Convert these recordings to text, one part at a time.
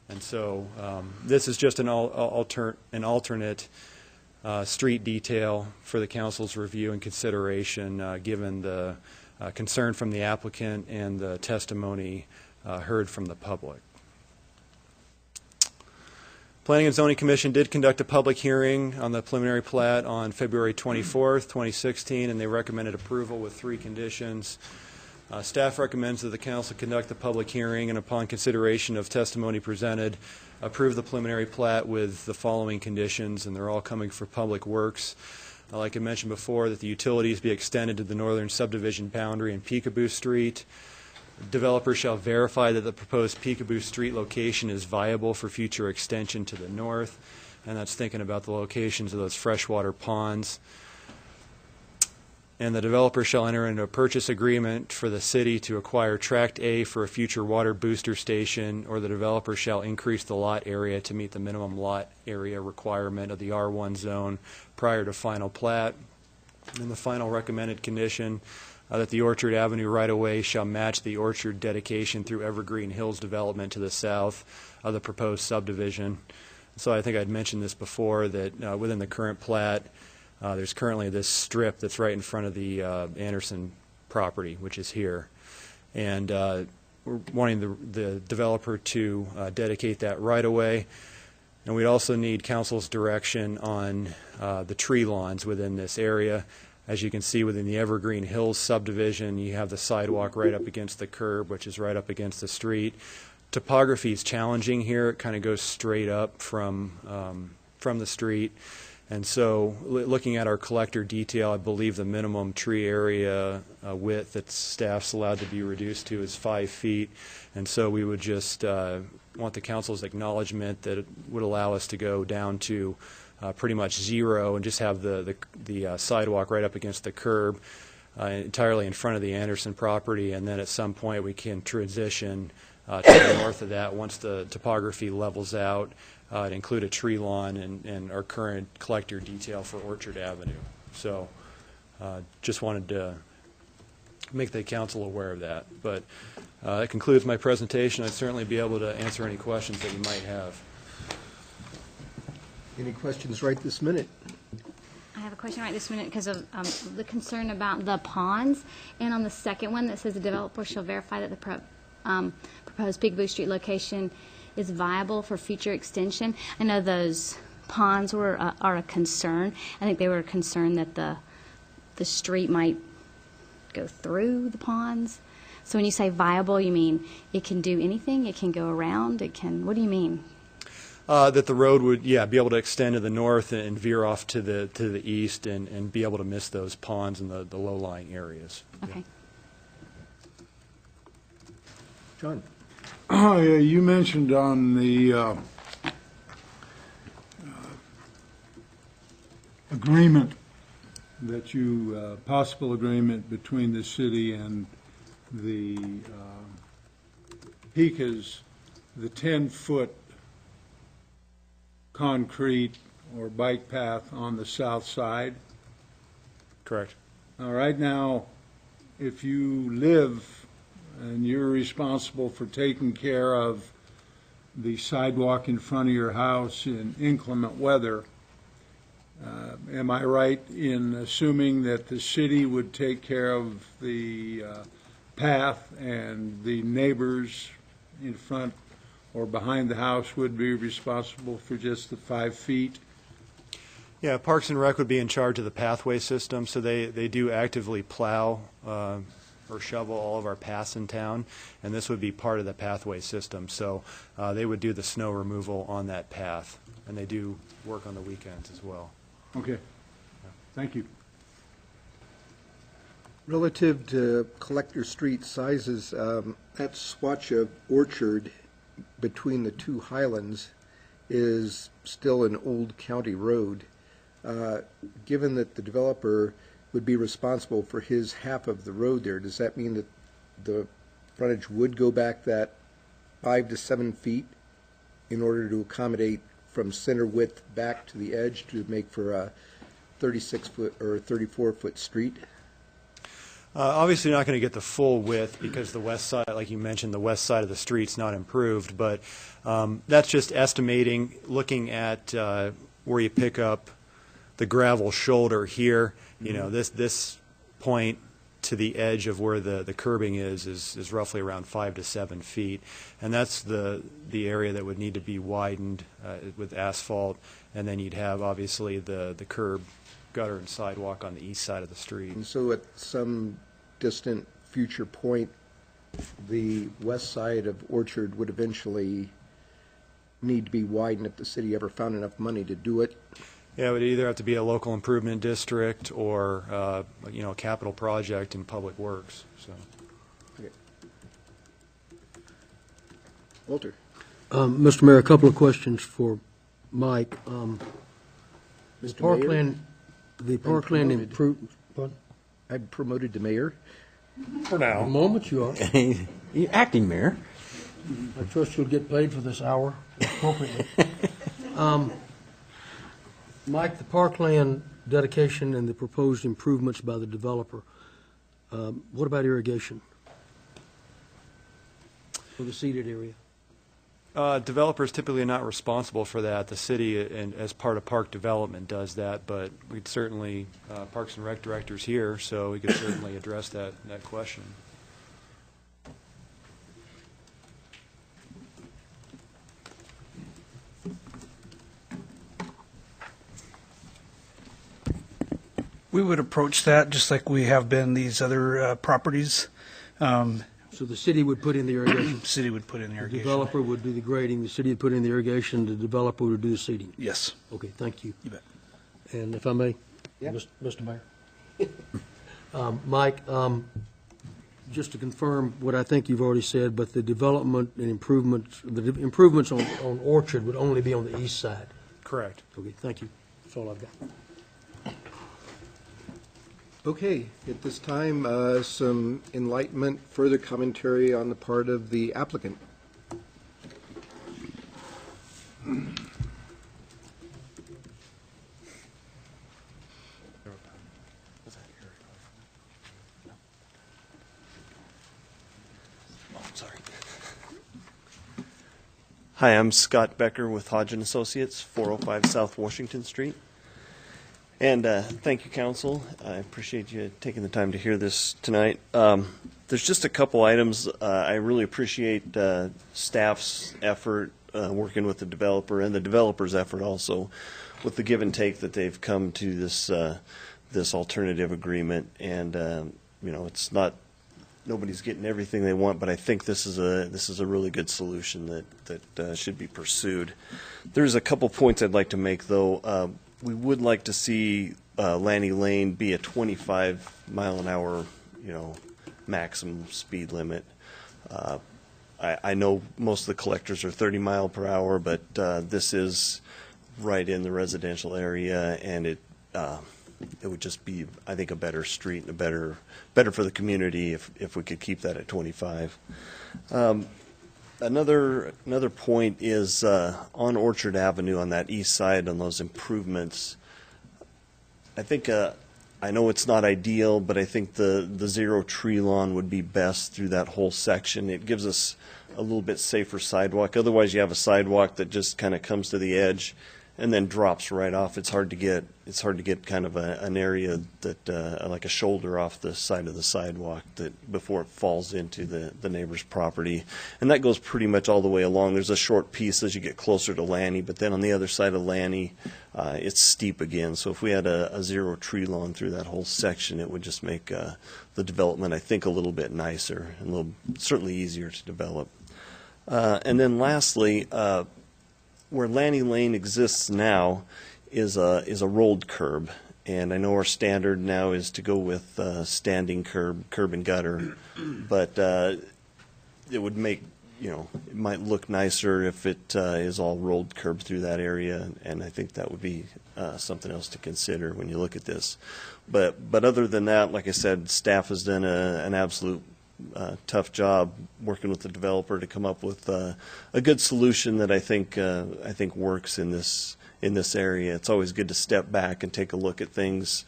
And so this is just an alternate street detail for the council's review and consideration, given the concern from the applicant and the testimony heard from the public. Planning and Zoning Commission did conduct a public hearing on the preliminary plat on February 24th, 2016, and they recommended approval with 3 conditions. Staff recommends that the council conduct the public hearing and, upon consideration of testimony presented, approve the preliminary plat with the following conditions, and they're all coming for Public Works. Like I mentioned before, that the utilities be extended to the northern subdivision boundary in Picabu Street. Developer shall verify that the proposed Picabu Street location is viable for future extension to the north, and that's thinking about the locations of those freshwater ponds. And the developer shall enter into a purchase agreement for the city to acquire Tract A for a future water booster station, or the developer shall increase the lot area to meet the minimum lot area requirement of the R1 zone prior to final plat. And the final recommended condition, that the Orchard Avenue right-of-way shall match the orchard dedication through Evergreen Hills development to the south of the proposed subdivision. So I think I'd mentioned this before, that within the current plat, there's currently this strip that's right in front of the Anderson property, which is here. And we're wanting the developer to dedicate that right-of-way. And we'd also need council's direction on the tree lawns within this area. As you can see, within the Evergreen Hills subdivision, you have the sidewalk right up against the curb, which is right up against the street. Topography is challenging here. It kind of goes straight up from the street. And so looking at our collector detail, I believe the minimum tree area width that staff's allowed to be reduced to is 5 feet. And so we would just want the council's acknowledgement that it would allow us to go down to pretty much 0 and just have the sidewalk right up against the curb entirely in front of the Anderson property. And then at some point we can transition to the north of that once the topography levels out. To include a tree lawn and our current collector detail for Orchard Avenue. So just wanted to make the council aware of that. But that concludes my presentation. I'd certainly be able to answer any questions that you might have. Any questions right this minute? I have a question right this minute because of the concern about the ponds. And on the second one that says the developer shall verify that the proposed Picabu Street location is viable for future extension. I know those ponds are a concern. I think they were concerned that the street might go through the ponds. So when you say viable, you mean it can do anything? It can go around? It can, what do you mean? That the road would, be able to extend to the north and veer off to the east and be able to miss those ponds in the low-lying areas. Okay. Yeah. John? Oh, yeah, you mentioned on the agreement that possible agreement between the city and the Picas, the 10-foot concrete or bike path on the south side. Correct. Now, right now, if you live and you're responsible for taking care of the sidewalk in front of your house in inclement weather, am I right in assuming that the city would take care of the path and the neighbors in front or behind the house would be responsible for just the 5 feet? Yeah, Parks and Rec would be in charge of the pathway system, so they do actively plow or shovel all of our paths in town, and this would be part of the pathway system. So they would do the snow removal on that path, and they do work on the weekends as well. Okay. Thank you. Relative to collector street sizes, that swatch of orchard between the two highlands is still an old county road. Given that the developer would be responsible for his half of the road there, does that mean that the frontage would go back that 5 to 7 feet in order to accommodate from center width back to the edge to make for a 36-foot or 34-foot street? Obviously, you're not going to get the full width because the west side, like you mentioned, the west side of the street's not improved, but that's just estimating, looking at where you pick up the gravel shoulder here. You know, this point to the edge of where the curbing is roughly around 5 to 7 feet, and that's the area that would need to be widened with asphalt, and then you'd have obviously the curb, gutter, and sidewalk on the east side of the street. And so at some distant future point, the west side of Orchard would eventually need to be widened if the city ever found enough money to do it. Yeah, it would either have to be a local improvement district or, you know, a capital project in public works, so. Okay. Walter? Mr. Mayor, a couple of questions for Mike. Mr. Parkland, the Parkland promoted. improvement. I'm promoted to mayor. For A now. moment you are. You're acting mayor. I trust you'll get paid for this hour appropriately. Mike, the Parkland dedication and the proposed improvements by the developer, what about irrigation for the seeded area? Developers typically are not responsible for that. The city, and as part of park development, does that, but we'd certainly, Parks and Rec director's here, so we could certainly address that question. We would approach that just like we have been these other properties. So the city would put in the irrigation. City would put in The irrigation. developer would do the grading, the city would put in the irrigation, the developer would do the seeding. Yes, Okay, thank you. you bet. And if I may, Yeah. Mr. Mayor. Mike, just to confirm what I think you've already said, but the development and improvements, improvements on Orchard would only be on the east side. Correct. Okay, thank you. That's all I've got. Okay, at this time, some enlightenment, further commentary on the part of the applicant. Sorry. Hi, I'm Scott Becker with Hodge & Associates, 405 South Washington Street. And thank you, council. I appreciate you taking the time to hear this tonight. There's just a couple items. I really appreciate staff's effort working with the developer and the developer's effort also with the give and take that they've come to this alternative agreement. And you know, it's not nobody's getting everything they want, but I think this is a really good solution that should be pursued. There's a couple points I'd like to make though. We would like to see Lanny Lane be a 25-mile-an-hour, you know, maximum speed limit. I know most of the collectors are 30 mile per hour, but this is right in the residential area, and it would just be, I think, a better street and better for the community if we could keep that at 25. Another point is on Orchard Avenue on that east side on those improvements. I think I know it's not ideal, but I think the zero tree lawn would be best through that whole section. It gives us a little bit safer sidewalk. Otherwise, you have a sidewalk that just kind of comes to the edge and then drops right off. It's hard to get kind of an area that like a shoulder off the side of the sidewalk that before it falls into the neighbor's property. And that goes pretty much all the way along. There's a short piece as you get closer to Lanny, but then on the other side of Lanny, it's steep again. So if we had a zero tree lawn through that whole section, it would just make the development, I think, a little bit nicer and certainly easier to develop. And then lastly, where Lanny Lane exists now is a rolled curb, and I know our standard now is to go with standing curb and gutter, but it would make, you know, it might look nicer if it is all rolled curb through that area, and I think that would be something else to consider when you look at this. But other than that, like I said, staff has done an absolute tough job working with the developer to come up with a good solution that I think works in this area. It's always good to step back and take a look at things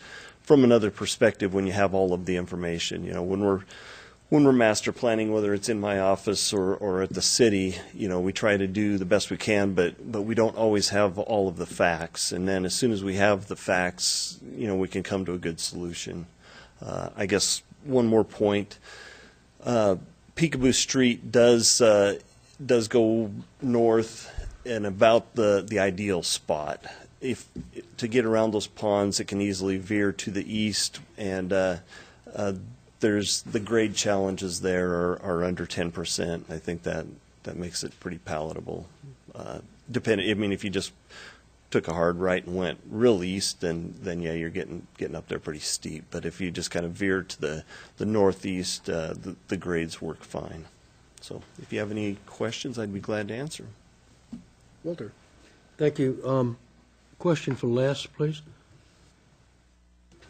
from another perspective when you have all of the information. You know, when we're master planning, whether it's in my office or at the city, you know, we try to do the best we can, but we don't always have all of the facts. And then as soon as we have the facts, you know, we can come to a good solution. I guess one more point. Picabu Street does go north and about the ideal spot. If to get around those ponds, it can easily veer to the east, and there's the grade challenges there are under 10%. I think that makes it pretty palatable. I mean, if you just took a hard right and went real east, then yeah, you're getting up there pretty steep. But if you just kind of veer to the northeast, the grades work fine. So if you have any questions, I'd be glad to answer. Walter? Thank you. Question for Les, please.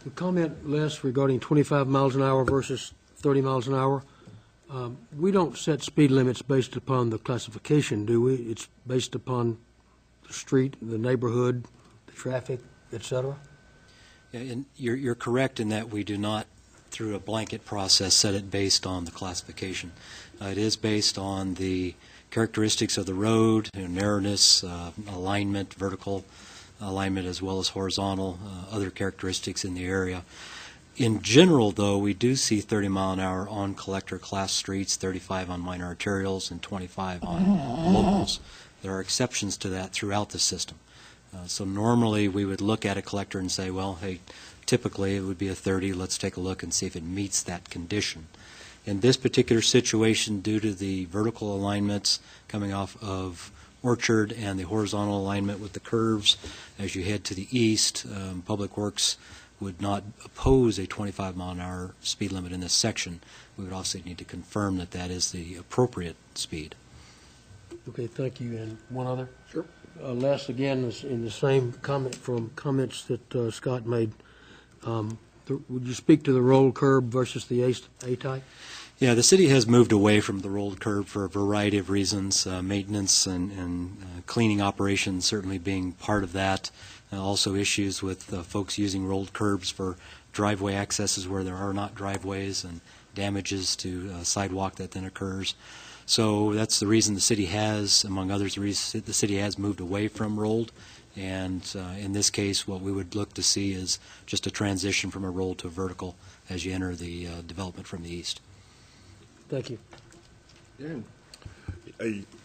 The comment, Les, regarding 25 miles an hour versus 30 miles an hour, we don't set speed limits based upon the classification, do we? It's based upon the street, the neighborhood, the traffic, et cetera? Yeah, and you're correct in that we do not, through a blanket process, set it based on the classification. It is based on the characteristics of the road, narrowness, alignment, vertical alignment as well as horizontal, other characteristics in the area. In general, though, we do see 30 mile an hour on collector class streets, 35 on minor arterials, and 25 on locals. There are exceptions to that throughout the system. So normally we would look at a collector and say, well, hey, typically it would be a 30. Let's take a look and see if it meets that condition. In this particular situation, due to the vertical alignments coming off of Orchard and the horizontal alignment with the curves as you head to the east, Public Works would not oppose a 25 mile an hour speed limit in this section. We would also need to confirm that that is the appropriate speed. Okay, thank you. And one other? Sure. Les, again, is in the same comment from comments that Scott made. Would you speak to the rolled curb versus the A-type? Yeah, the city has moved away from the rolled curb for a variety of reasons, maintenance and cleaning operations certainly being part of that. Also issues with folks using rolled curbs for driveway accesses where there are not driveways and damages to sidewalk that then occurs. So that's the reason the city has, among others, the city has moved away from rolled. And in this case, what we would look to see is just a transition from a rolled to a vertical as you enter the development from the east. Thank you. Dan?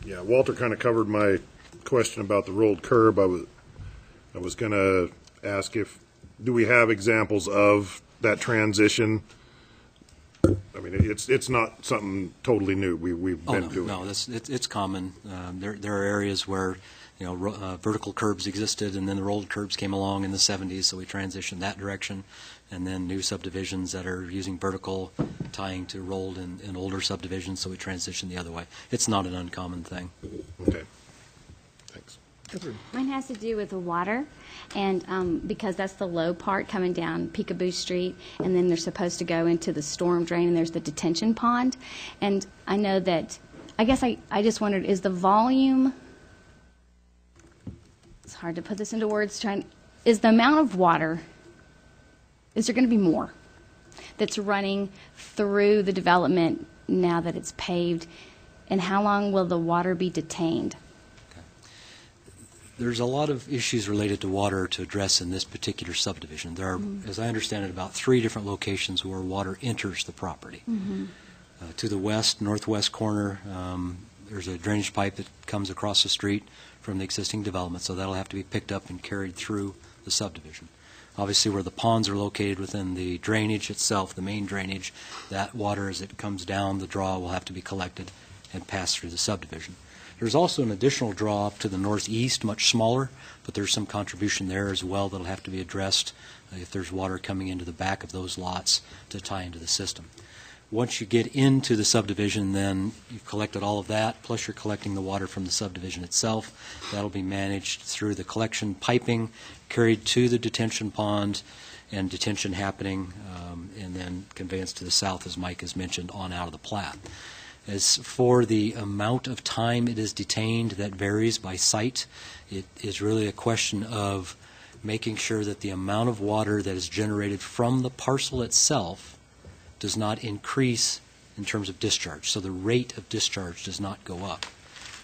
Yeah, Walter kind of covered my question about the rolled curb. I was going to ask do we have examples of that transition? I mean, it's not something totally new. We've been doing. No, it's common. There are areas where vertical curbs existed, and then the rolled curbs came along in the 70s, so we transitioned that direction. And then new subdivisions that are using vertical tying to rolled in older subdivisions, so we transitioned the other way. It's not an uncommon thing. Okay. Thanks. Mine has to do with the water, and because that's the low part coming down Picabu Street, and then they're supposed to go into the storm drain, and there's the detention pond. And I know that, I guess I just wondered, is the volume, it's hard to put this into words, is the amount of water, is there going to be more that's running through the development now that it's paved, and how long will the water be detained? There's a lot of issues related to water to address in this particular subdivision. There are, as I understand it, about 3 different locations where water enters the property. To the west, northwest corner, there's a drainage pipe that comes across the street from the existing development, so that'll have to be picked up and carried through the subdivision. Obviously, where the ponds are located within the drainage itself, the main drainage, that water as it comes down the draw will have to be collected and passed through the subdivision. There's also an additional draw up to the northeast, much smaller, but there's some contribution there as well that'll have to be addressed if there's water coming into the back of those lots to tie into the system. Once you get into the subdivision, then you've collected all of that, plus you're collecting the water from the subdivision itself. That'll be managed through the collection piping, carried to the detention pond, and detention happening, and then conveyance to the south, as Mike has mentioned, on out of the Plat. As for the amount of time it is detained, that varies by site. It is really a question of making sure that the amount of water that is generated from the parcel itself does not increase in terms of discharge. So the rate of discharge does not go up.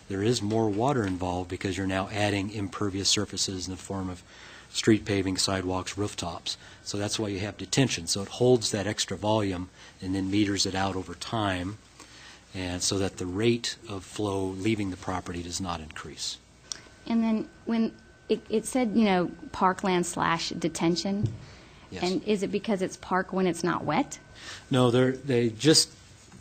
There is more water involved because you're now adding impervious surfaces in the form of street paving, sidewalks, rooftops. So that's why you have detention. So it holds that extra volume and then meters it out over time, and so that the rate of flow leaving the property does not increase. And then when it said, parkland / detention, Yes. and is it because it's park when it's not wet? No, they just,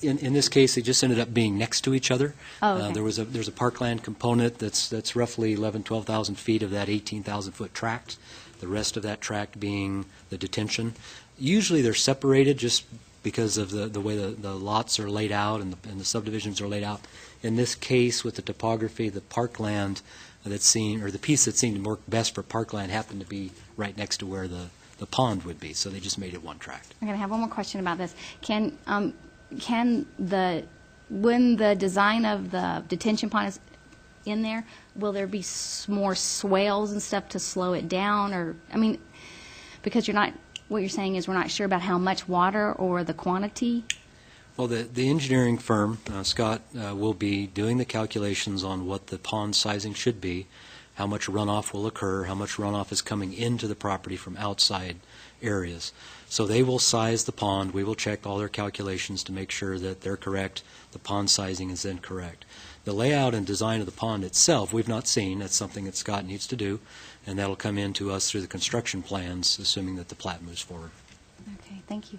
in this case, they just ended up being next to each other. Oh, okay. There's a parkland component that's roughly 12,000 feet of that 18,000-foot tract. The rest of that tract being the detention. Usually they're separated just because of the way the lots are laid out and the subdivisions are laid out. In this case, with the topography, the parkland that's seen, or the piece that seemed to work best for parkland happened to be right next to where the pond would be, so they just made it one tract. I'm going to have one more question about this. When the design of the detention pond is in there, will there be more swales and stuff to slow it down? Or, because what you're saying is we're not sure about how much water or the quantity? Well, the engineering firm, Scott, will be doing the calculations on what the pond sizing should be, how much runoff will occur, how much runoff is coming into the property from outside areas. So they will size the pond. We will check all their calculations to make sure that they're correct, the pond sizing is then correct. The layout and design of the pond itself, we've not seen. That's something that Scott needs to do, and that'll come in to us through the construction plans, assuming that the plat moves forward. Okay, thank you.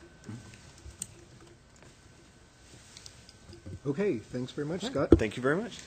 Okay, thanks very much, Scott. Thank you very much.